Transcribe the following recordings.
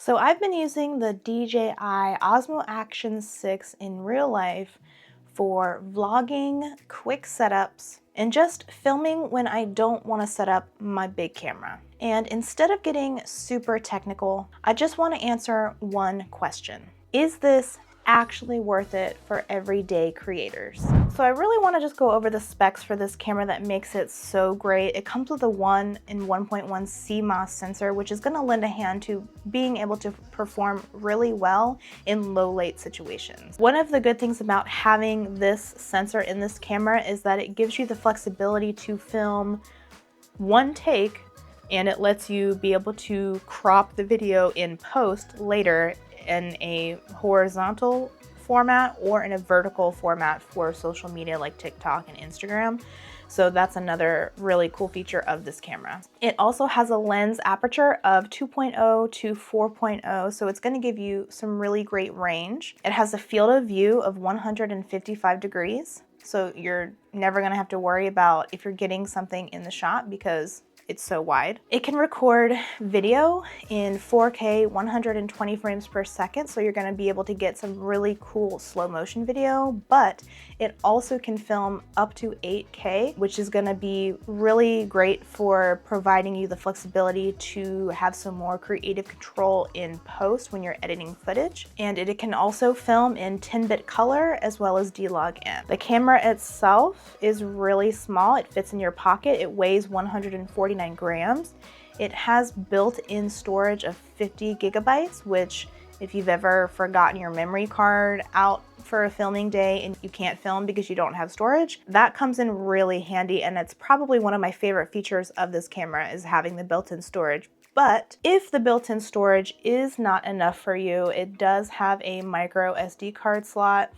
So I've been using the DJI Osmo Action 6 in real life for vlogging, quick setups, and just filming when I don't want to set up my big camera. And instead of getting super technical, I just want to answer one question. Is this actually worth it for everyday creators? So I really want to just go over the specs for this camera that makes it so great. It comes with a 1 and 1.1 CMOS sensor, which is going to lend a hand to being able to perform really well in low light situations. One of the good things about having this sensor in this camera is that it gives you the flexibility to film one take, and it lets you be able to crop the video in post later in a horizontal format or in a vertical format for social media like TikTok and Instagram. So that's another really cool feature of this camera. It also has a lens aperture of 2.0 to 4.0, so it's going to give you some really great range. It has a field of view of 155 degrees, so you're never going to have to worry about if you're getting something in the shot because it's so wide. It can record video in 4K 120 frames per second, so you're going to be able to get some really cool slow motion video, but it also can film up to 8K, which is going to be really great for providing you the flexibility to have some more creative control in post when you're editing footage. And it can also film in 10-bit color as well as D-Log-N. The camera itself is really small. It fits in your pocket. It weighs 149 grams. It has built-in storage of 50 gigabytes, which if you've ever forgotten your memory card out for a filming day and you can't film because you don't have storage, that comes in really handy, and it's probably one of my favorite features of this camera is having the built-in storage. But if the built-in storage is not enough for you, it does have a micro SD card slot,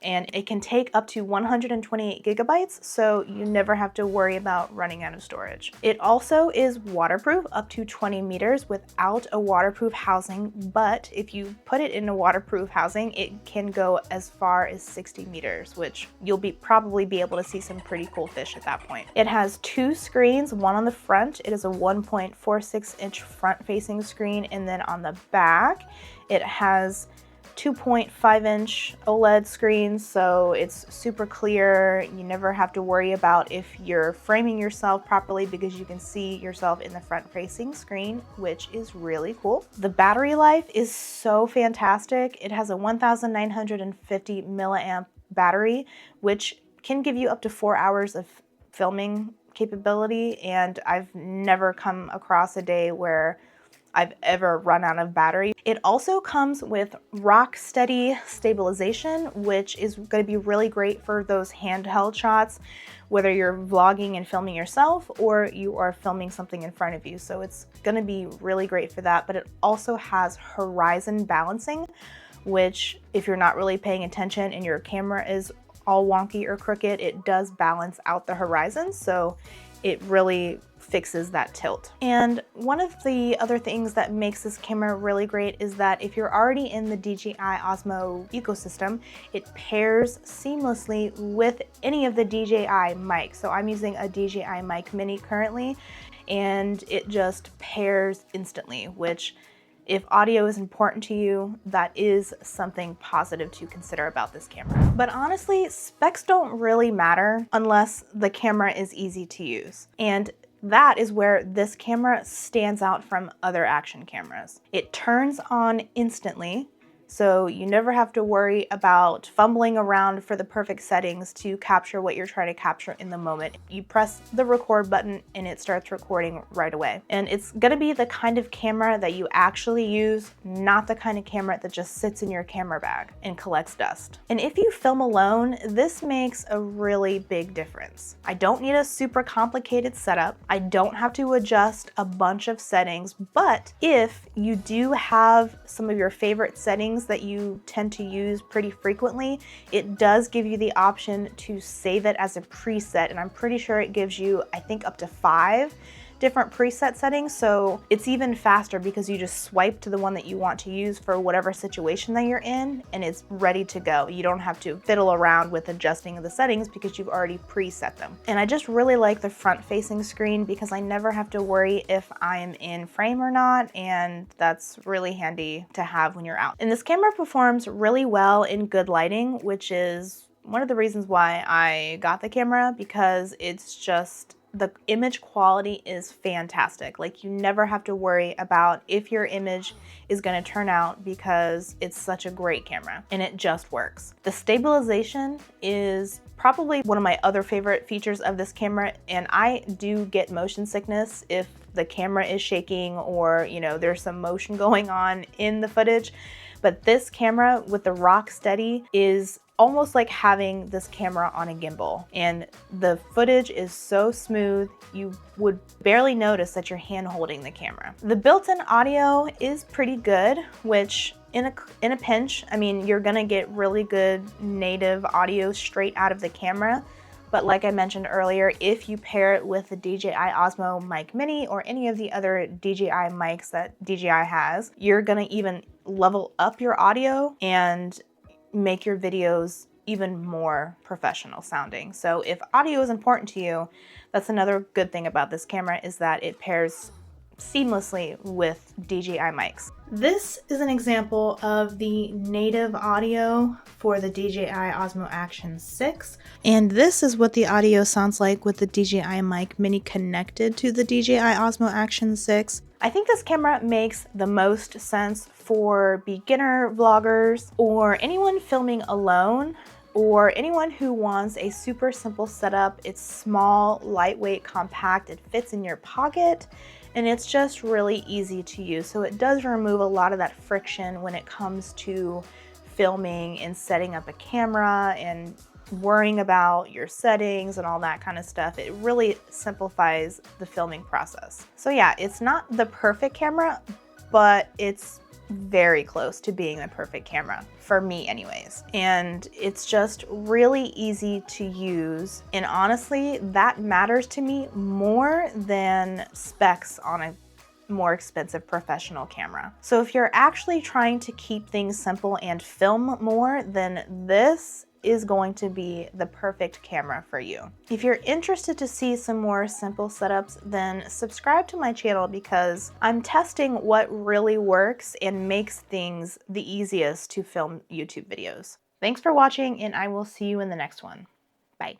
and it can take up to 128 gigabytes, so you never have to worry about running out of storage. It also is waterproof up to 20 meters without a waterproof housing, but if you put it in a waterproof housing, it can go as far as 60 meters, which you'll probably be able to see some pretty cool fish at that point. It has two screens, one on the front. It is a 1.46 inch front-facing screen, and then on the back, it has 2.5 inch OLED screens, so it's super clear. You never have to worry about if you're framing yourself properly because you can see yourself in the front facing screen, which is really cool. The battery life is so fantastic. It has a 1950 milliamp battery, which can give you up to 4 hours of filming capability, and I've never come across a day where I've ever run out of battery. It also comes with rock steady stabilization, which is going to be really great for those handheld shots, whether you're vlogging and filming yourself or you are filming something in front of you. So it's going to be really great for that. But it also has horizon balancing, which if you're not really paying attention and your camera is all wonky or crooked, it does balance out the horizon. So it really fixes that tilt. And one of the other things that makes this camera really great is that if you're already in the DJI Osmo ecosystem, it pairs seamlessly with any of the DJI mics. So I'm using a DJI Mic Mini currently, and it just pairs instantly, which if audio is important to you, that is something positive to consider about this camera. But honestly, specs don't really matter unless the camera is easy to use. And that is where this camera stands out from other action cameras. It turns on instantly, so you never have to worry about fumbling around for the perfect settings to capture what you're trying to capture in the moment. You press the record button and it starts recording right away. And it's gonna be the kind of camera that you actually use, not the kind of camera that just sits in your camera bag and collects dust. And if you film alone, this makes a really big difference. I don't need a super complicated setup. I don't have to adjust a bunch of settings, but if you do have some of your favorite settings that you tend to use pretty frequently, it does give you the option to save it as a preset, and I'm pretty sure it gives you, I think, up to 5 different preset settings, so it's even faster because you just swipe to the one that you want to use for whatever situation that you're in, and it's ready to go. You don't have to fiddle around with adjusting the settings because you've already preset them. And I just really like the front-facing screen because I never have to worry if I am in frame or not, and that's really handy to have when you're out. And this camera performs really well in good lighting, which is one of the reasons why I got the camera, because it's just, the image quality is fantastic. Like, you never have to worry about if your image is going to turn out because it's such a great camera and it just works. The stabilization is probably one of my other favorite features of this camera, and I do get motion sickness if the camera is shaking or, you know, there's some motion going on in the footage. But this camera with the rock steady is almost like having this camera on a gimbal, and the footage is so smooth you would barely notice that you're hand holding the camera. The built-in audio is pretty good, which in a pinch, I mean, you're gonna get really good native audio straight out of the camera. But like I mentioned earlier, if you pair it with the DJI Osmo Mic Mini or any of the other DJI mics that DJI has, you're gonna even level up your audio and make your videos even more professional sounding. So if audio is important to you, that's another good thing about this camera, is that it pairs seamlessly with DJI mics. This is an example of the native audio for the DJI Osmo Action 6. And this is what the audio sounds like with the DJI Mic Mini connected to the DJI Osmo Action 6. I think this camera makes the most sense for beginner vloggers or anyone filming alone, or anyone who wants a super simple setup. It's small, lightweight, compact, it fits in your pocket, and it's just really easy to use. So it does remove a lot of that friction when it comes to filming and setting up a camera and worrying about your settings and all that kind of stuff. It really simplifies the filming process. So yeah, it's not the perfect camera, but it's very close to being the perfect camera, for me anyways. And it's just really easy to use. And honestly, that matters to me more than specs on a more expensive professional camera. So if you're actually trying to keep things simple and film more, then this is going to be the perfect camera for you. If you're interested to see some more simple setups, then subscribe to my channel, because I'm testing what really works and makes things the easiest to film YouTube videos. Thanks for watching, and I will see you in the next one. Bye.